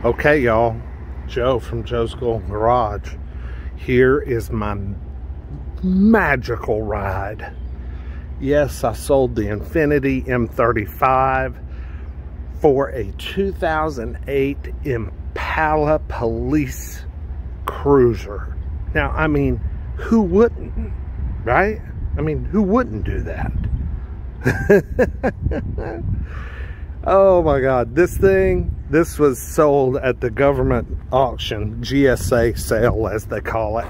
Okay, y'all, Joe from Joe's Golden Garage. Here is my magical ride. Yes, I sold the Infiniti M35 for a 2008 Impala police cruiser. Now, I mean, who wouldn't, right? I mean, who wouldn't do that? Oh my God, this was sold at the government auction, GSA sale as they call it.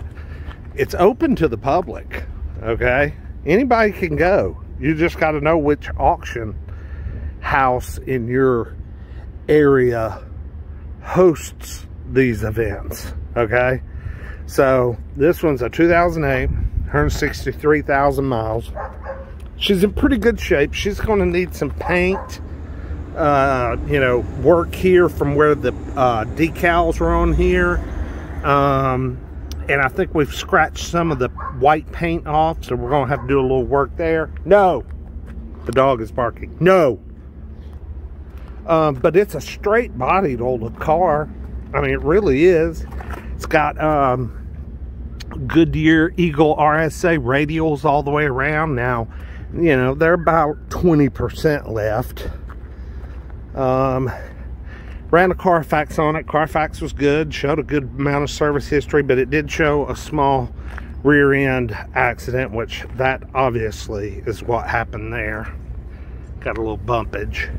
It's open to the public, okay? Anybody can go. You just got to know which auction house in your area hosts these events, okay? So this one's a 2008, 163,000 miles. She's in pretty good shape. She's going to need some paint, you know, work here from where the decals are on here. And I think we've scratched some of the white paint off, so we're going to have to do a little work there. No! The dog is barking. No! But it's a straight-bodied old car. I mean, it really is. It's got Goodyear Eagle RSA radials all the way around. Now, you know, they're about 20% left. Ran a Carfax on it. Carfax was good, showed a good amount of service history, but it did show a small rear end accident, which that obviously is what happened there. Got a little bumpage.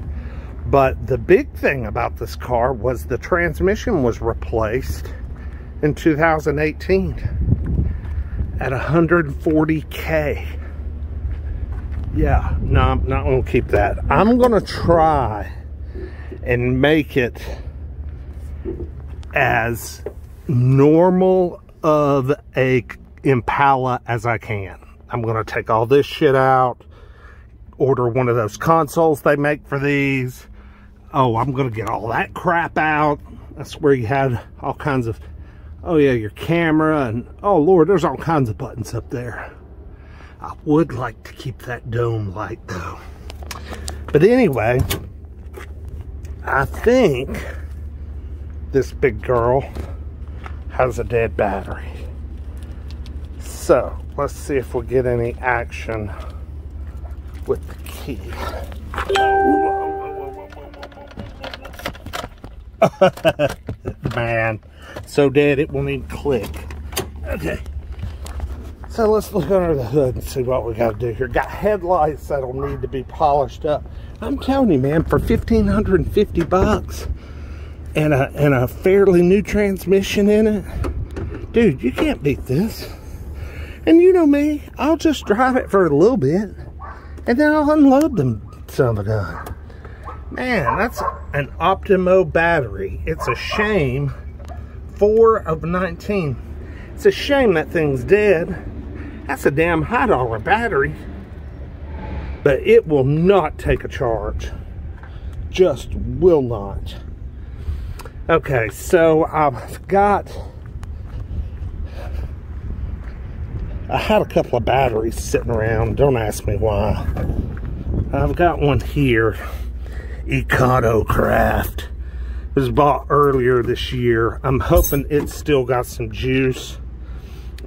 But the big thing about this car was the transmission was replaced in 2018 at 140K. Yeah, no, I'm not going to keep that. I'm going to try and make it as normal of a Impala as I can. I'm going to take all this shit out, order one of those consoles they make for these. Oh, I'm going to get all that crap out. That's where you had all kinds of, oh yeah, your camera, and oh Lord, there's all kinds of buttons up there. I would like to keep that dome light though. But anyway, I think this big girl has a dead battery. So let's see if we get any action with the key. Man, so dead it won't even click. Okay, so let's look under the hood and see what we got to do here. Got headlights that'll need to be polished up. I'm telling you, man, for 1,550 bucks and a fairly new transmission in it, dude, you can't beat this. And you know me, I'll just drive it for a little bit and then I'll unload them son of a gun. Man, that's an Optimo battery. It's a shame. 4 of 19. It's a shame that thing's dead. That's a damn high dollar battery. But it will not take a charge. Just will not. Okay, so I've got... I had a couple of batteries sitting around. Don't ask me why. I've got one here. Econo Craft. It was bought earlier this year. I'm hoping it's still got some juice.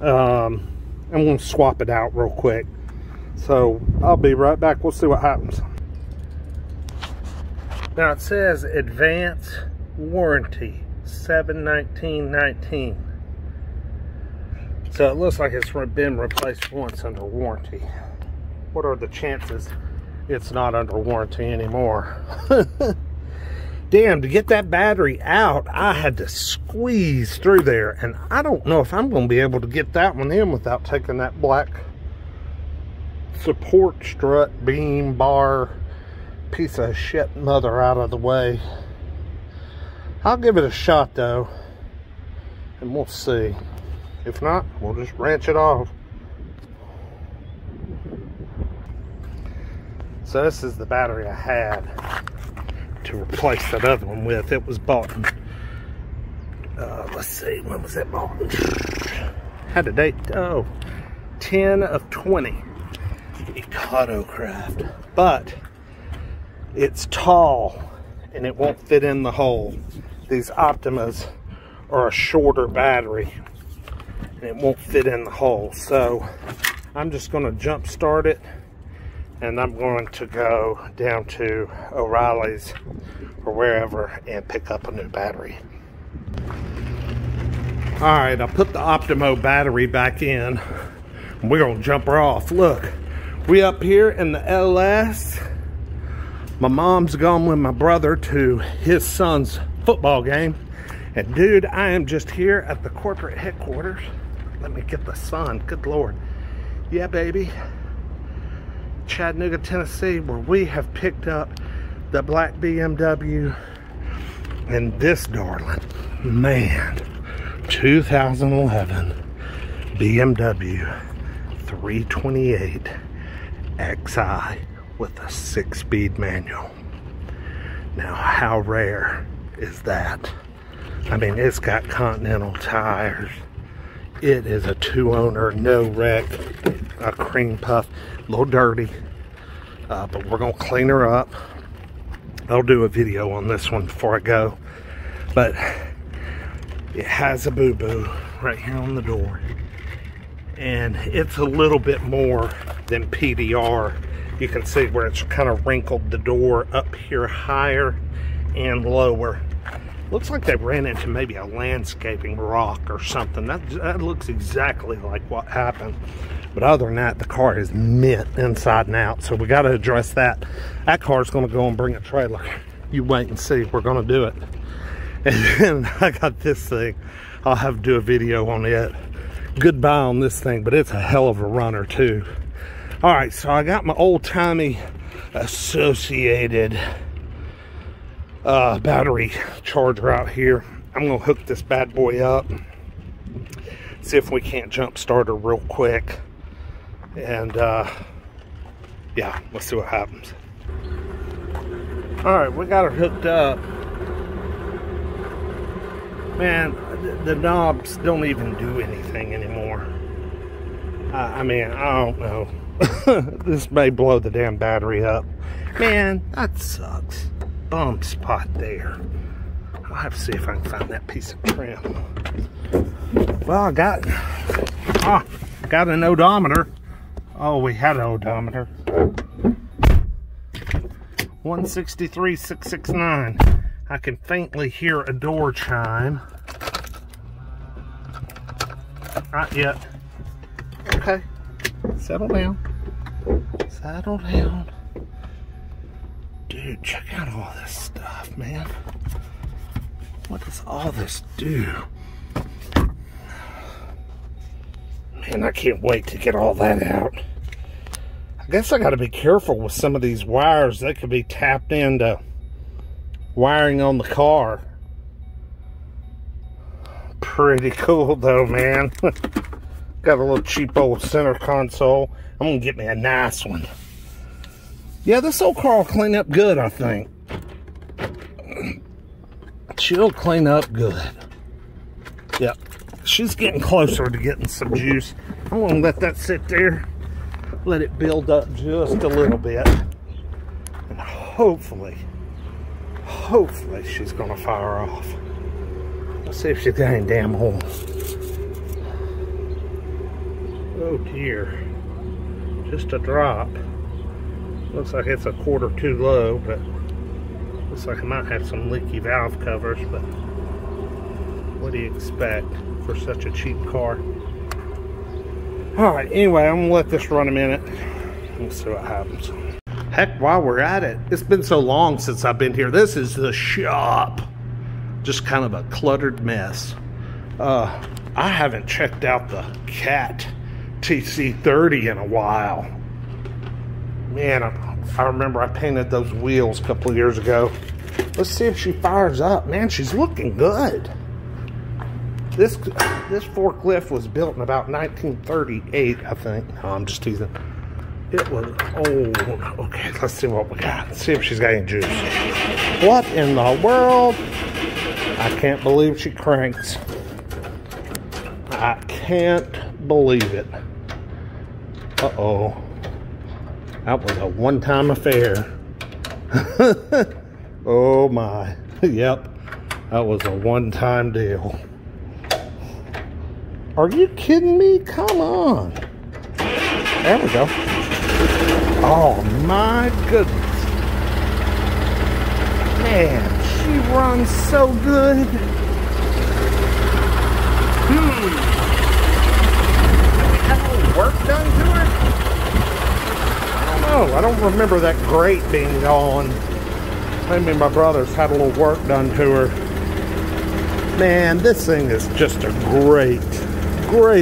I'm going to swap it out real quick. So I'll be right back. We'll see what happens. Now it says advance warranty 7/19/19. So it looks like it's been replaced once under warranty. What are the chances it's not under warranty anymore? Damn, to get that battery out, I had to squeeze through there. And I don't know if I'm going to be able to get that one in without taking that black support strut, beam, bar, piece of shit mother out of the way. I'll give it a shot though, and we'll see. If not, we'll just wrench it off. So this is the battery I had to replace that other one with. It was bought in, let's see, when was it bought? Had a date, 10 of 20. Econo Craft. But it's tall and it won't fit in the hole. these Optimas are a shorter battery and it won't fit in the hole. So I'm just going to jump start it, and I'm going to go down to O'Reilly's or wherever and pick up a new battery. Alright, I put the Optimo battery back in. We're going to jump her off. Look, we up here in the LS. My mom's gone with my brother to his son's football game. And dude, I am just here at the corporate headquarters. Let me get the sun. Good Lord. Yeah, baby. Chattanooga, Tennessee, where we have picked up the black BMW. And this darling, man, 2011 BMW 328 Xi with a 6-speed manual. Now, how rare is that? I mean, it's got Continental tires. It is a 2-owner, no wreck, a cream puff, a little dirty, but we're gonna clean her up. I'll do a video on this one before I go, but it has a boo-boo right here on the door, and it's a little bit more than PDR. You can see where it's kind of wrinkled the door up here higher and lower. Looks like they ran into maybe a landscaping rock or something. That looks exactly like what happened. But other than that, the car is mint inside and out, so we got to address that. That car's going to go and bring a trailer. You wait and see. We're going to do it. And then I got this thing. I'll have to do a video on it. Goodbye on this thing, but it's a hell of a runner too. All right, so I got my old-timey Associated battery charger out here. I'm gonna hook this bad boy up, see if we can't jump start her real quick, and yeah, let's see what happens. All right, we got her hooked up. Man, the knobs don't even do anything anymore. I mean, I don't know. This may blow the damn battery up. Man, that sucks. Bum spot there. I'll have to see if I can find that piece of trim. Well, I got an odometer. Oh, we had an odometer. 163,669. I can faintly hear a door chime. Not yet. Okay. Settle down. Settle down. Dude, check out all this stuff, man. What does all this do? Man, I can't wait to get all that out. I guess I gotta be careful with some of these wires. They could be tapped into wiring on the car. Pretty cool though, man. Got a little cheap old center console. I'm gonna get me a nice one. Yeah, this old car will clean up good, I think. She'll clean up good. Yep. She's getting closer to getting some juice. I'm gonna let that sit there. Let it build up just a little bit. And hopefully she's gonna fire off. Let's see if she's got any damn holes. Oh dear. Just a drop. Looks like it's a quarter too low, but looks like I might have some leaky valve covers, but what do you expect for such a cheap car? Alright, anyway, I'm gonna let this run a minute. Let's see what happens. Heck, while we're at it, it's been so long since I've been here. This is the shop. Just kind of a cluttered mess. I haven't checked out the Cat TC30 in a while. Man, I remember I painted those wheels a couple of years ago. Let's see if she fires up. Man, she's looking good. This forklift was built in about 1938, I think. No, I'm just teasing. It was old. Okay, let's see what we got. Let's see if she's got any juice. What in the world? I can't believe she cranks. I can't believe it. Uh-oh. That was a one-time affair. Oh my. Yep. That was a one-time deal. Are you kidding me? Come on. There we go. Oh my goodness. Man, she runs so good. Have we had any work done to her? I don't know. I don't remember that grate being gone. Maybe my brother's had a little work done to her. Man, this thing is just a great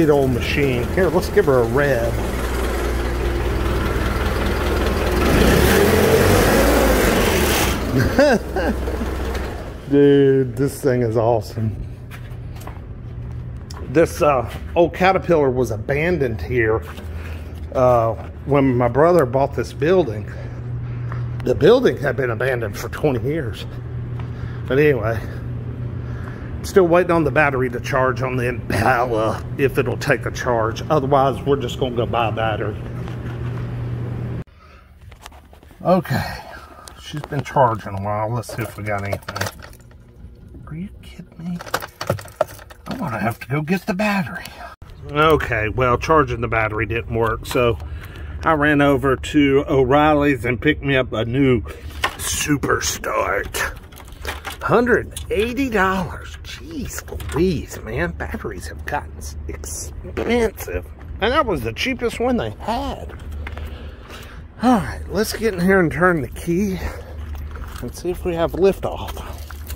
old machine. Here, let's give her a rev. Dude, this thing is awesome. This old Caterpillar was abandoned here when my brother bought this building. The building had been abandoned for 20 years. But anyway, still waiting on the battery to charge on the Impala, if it'll take a charge. Otherwise, we're just going to go buy a battery. Okay, she's been charging a while. Let's see if we got anything. Are you kidding me? I'm going to have to go get the battery. Okay, well, charging the battery didn't work, so I ran over to O'Reilly's and picked me up a new Super Start. $180. Jeez Louise, man. Batteries have gotten expensive. And that was the cheapest one they had. Alright, let's get in here and turn the key. And see if we have liftoff.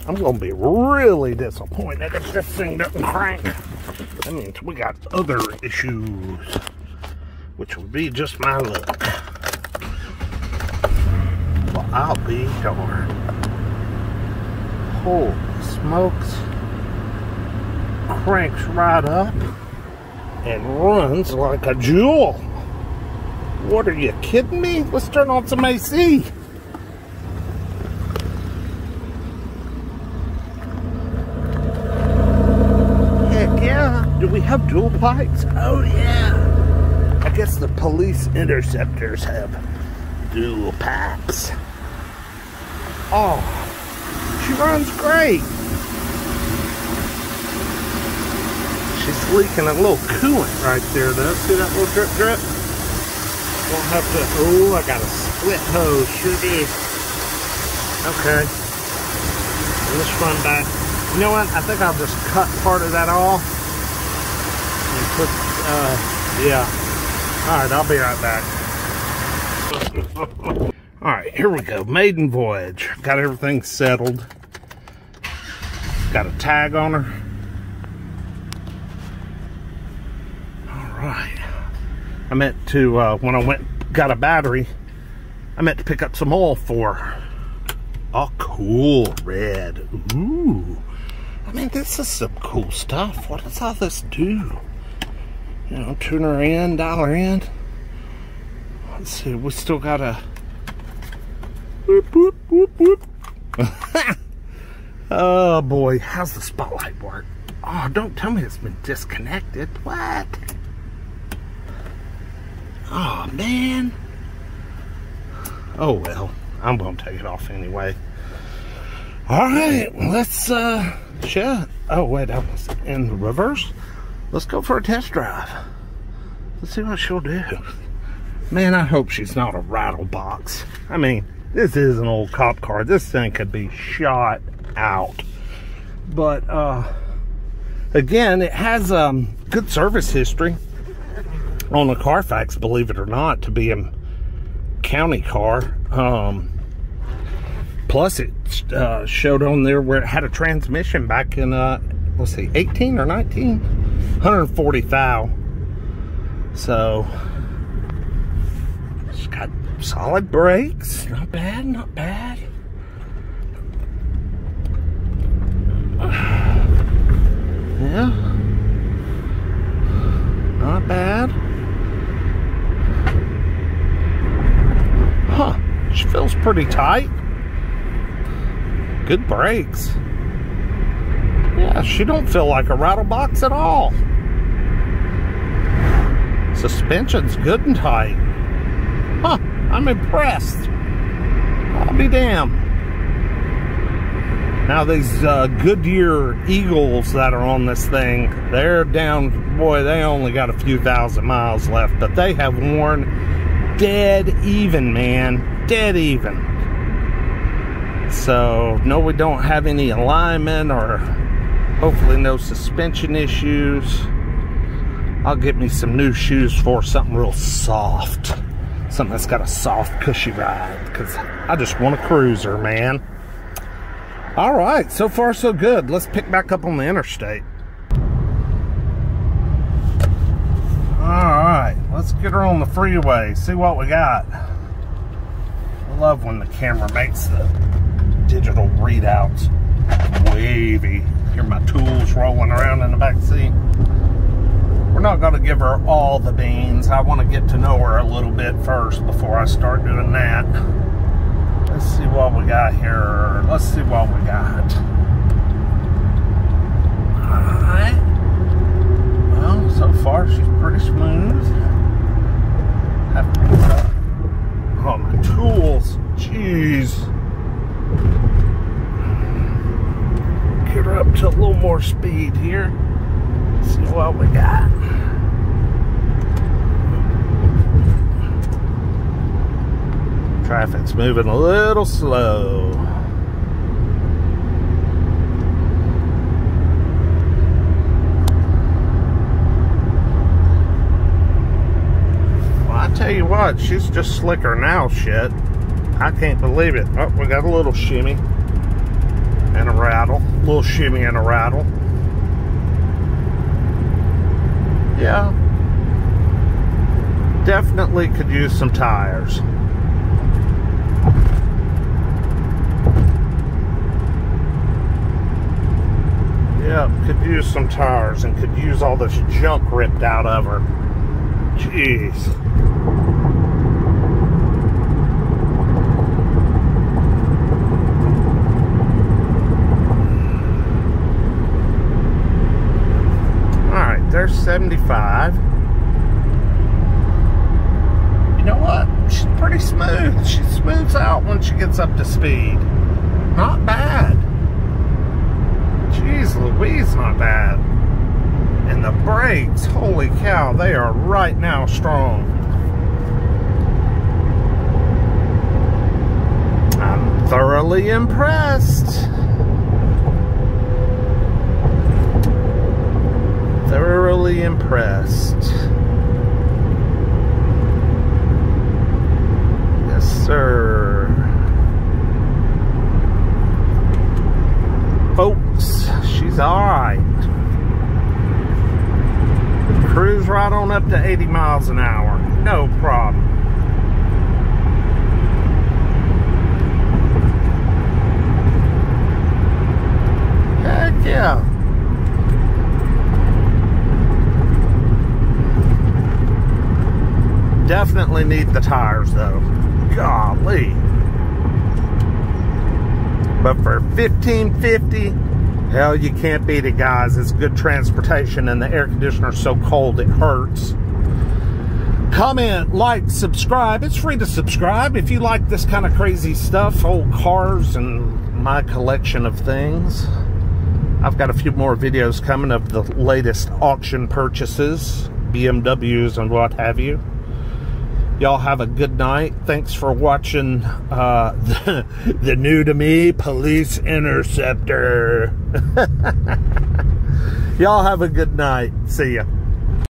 I'm going to be really disappointed if this thing doesn't crank. That means we got other issues. Which would be just my luck. Well, I'll be darned. Holy smokes. Cranks right up and runs like a jewel. What, are you kidding me? Let's turn on some AC. Heck yeah. Do we have dual pipes? Oh yeah. I guess the police interceptors have dual pipes. Oh. She runs great. She's leaking a little coolant right there, though. See that little drip drip? Won't have to. Oh, I got a split hose. Sure did. Okay. Let's run back. You know what? I think I'll just cut part of that off and put. Yeah. All right. I'll be right back. All right. Here we go. Maiden voyage. Got everything settled. Got a tag on her. Alright. I meant to, when I got a battery, I meant to pick up some oil for her. Oh, cool. Red. Ooh. I mean, this is some cool stuff. What does all this do? You know, tuner in, dialer in. Let's see, we still got a... Whoop, whoop, whoop, whoop. Oh boy, how's the spotlight work? Oh, don't tell me it's been disconnected. What? Oh man. Oh well, I'm gonna take it off anyway. Alright, let's shut. Oh wait, that was in reverse. Let's go for a test drive. Let's see what she'll do. Man, I hope she's not a rattle box. I mean, this is an old cop car. This thing could be shot out. But again, it has good service history on the Carfax, believe it or not, to be a county car. Plus it showed on there where it had a transmission back in let's see, 18 or 19, 140 thou. So it's got solid brakes. Not bad, not bad. Yeah, not bad. Huh, she feels pretty tight. Good brakes. Yeah, she don't feel like a rattle box at all. Suspension's good and tight. Huh, I'm impressed. I'll be damned. Now these Goodyear Eagles that are on this thing, they're down, boy, they only got a few thousand miles left, but they have worn dead even, man. Dead even. So, no, we don't have any alignment or hopefully no suspension issues. I'll get me some new shoes for something real soft. Something that's got a soft, cushy ride, because I just want a cruiser, man. All right, so far so good. Let's pick back up on the interstate. All right, let's get her on the freeway, see what we got. I love when the camera makes the digital readouts wavy. Hear my tools rolling around in the back seat. We're not going to give her all the beans. I want to get to know her a little bit first before I start doing that. Let's see what we got here. Let's see what we got. Alright. Well, so far she's pretty smooth. Have to put up. Oh, my tools. Jeez. Get her up to a little more speed here. See what we got. Traffic's moving a little slow. Well, I tell you what, she's just slicker now, shit. I can't believe it. Oh, we got a little shimmy and a rattle. A little shimmy and a rattle. Yeah. Definitely could use some tires. Yeah, could use some tires and could use all this junk ripped out of her. Jeez. Alright, there's 75. You know what? She's pretty smooth. She smooths out when she gets up to speed. Not bad. Jeez Louise, not bad. And the brakes, holy cow, they are right now strong. I'm thoroughly impressed. Thoroughly impressed. Yes, sir. Folks, she's alright. Cruise right on up to 80 miles an hour. No problem. Heck yeah. Definitely need the tires though. Golly. But for $15.50, hell, you can't beat it, guys. It's good transportation, and the air conditioner's so cold it hurts. Comment, like, subscribe. It's free to subscribe if you like this kind of crazy stuff, old cars and my collection of things. I've got a few more videos coming of the latest auction purchases, BMWs and what have you. Y'all have a good night. Thanks for watching the new to me police interceptor. Y'all have a good night. See ya.